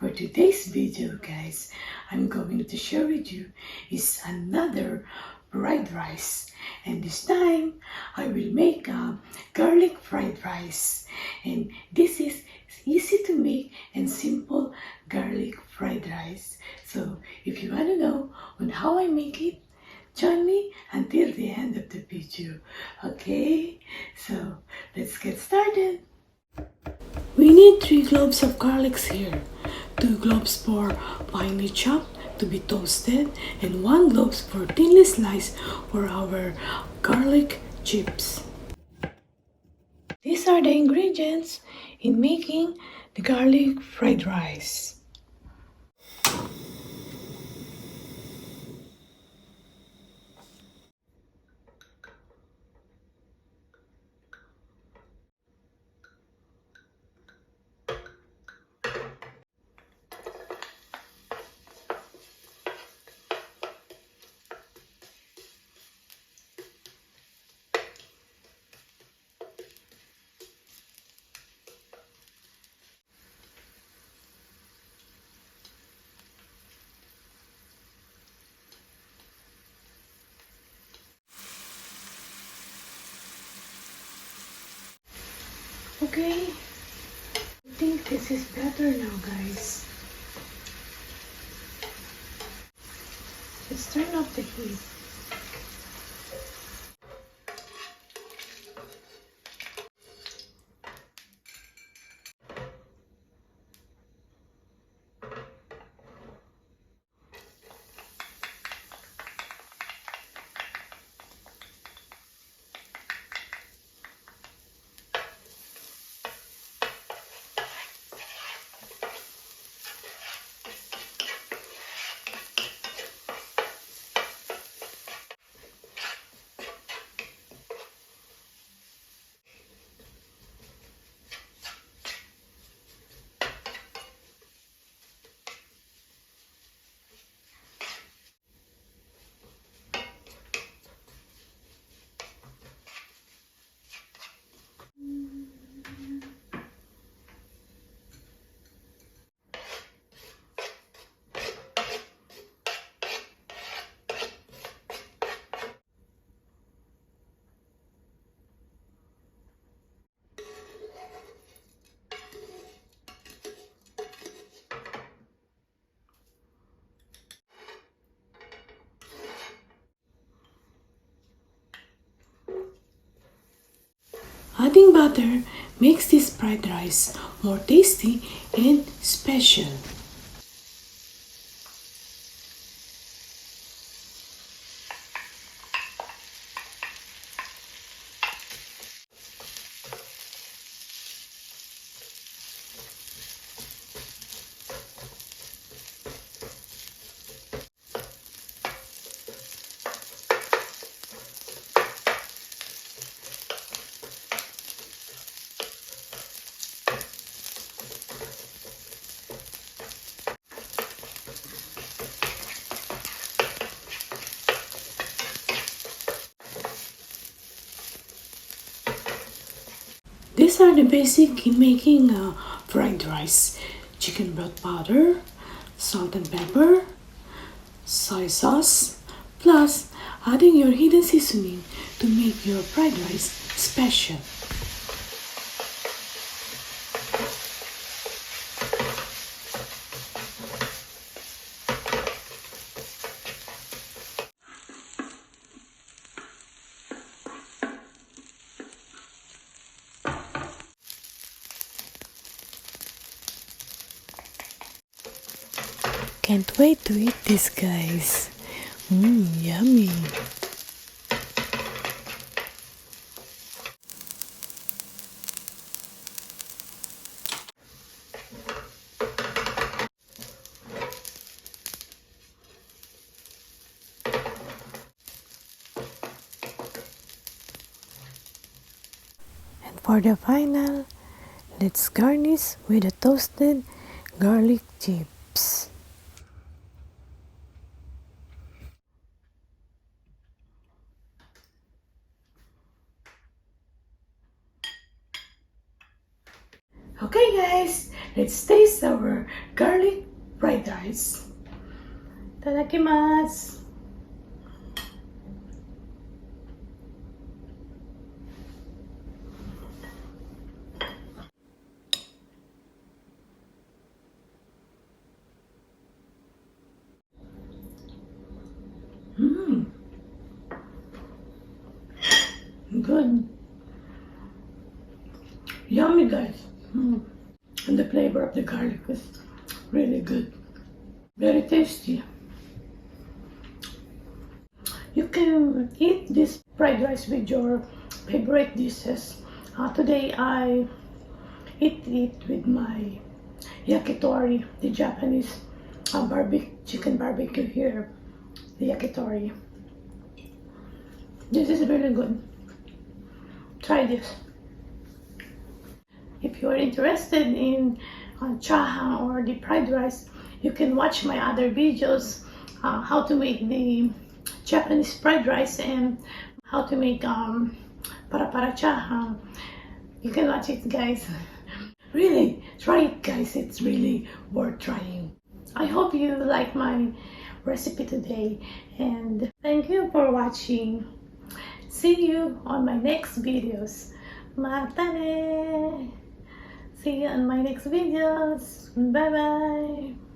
For today's video, guys, I'm going to share with you is another fried rice, and this time I will make a garlic fried rice, and this is easy to make and simple garlic fried rice. So if you want to know on how I make it, join me until the end of the video. Okay, so let's get started. We need 3 cloves of garlic here, 2 cloves for finely chopped to be toasted, and 1 clove for thinly sliced for our garlic chips. These are the ingredients in making the garlic fried rice. Okay, I think this is better now, guys. Let's turn off the heat. Adding butter makes this fried rice more tasty and special. These are the basic in making fried rice: chicken broth powder, salt and pepper, soy sauce, plus adding your hidden seasoning to make your fried rice special. Can't wait to eat this, guys. Yummy. And for the final, let's garnish with the toasted garlic chips. Okay guys, let's taste our garlic fried rice. Itadakimasu. Good. Yummy, guys. And the flavor of the garlic is really good. Very tasty. You can eat this fried rice with your favorite dishes. Today I eat it with my yakitori, the Japanese chicken barbecue here, the yakitori. This is really good. Try this. If you are interested in chaha or the fried rice, you can watch my other videos, how to make the Japanese fried rice and how to make para chaha. You can watch it, guys. Really, try it, guys. It's really worth trying. I hope you like my recipe today, and thank you for watching. See you on my next videos. Mata ne! See you on my next videos. Bye bye.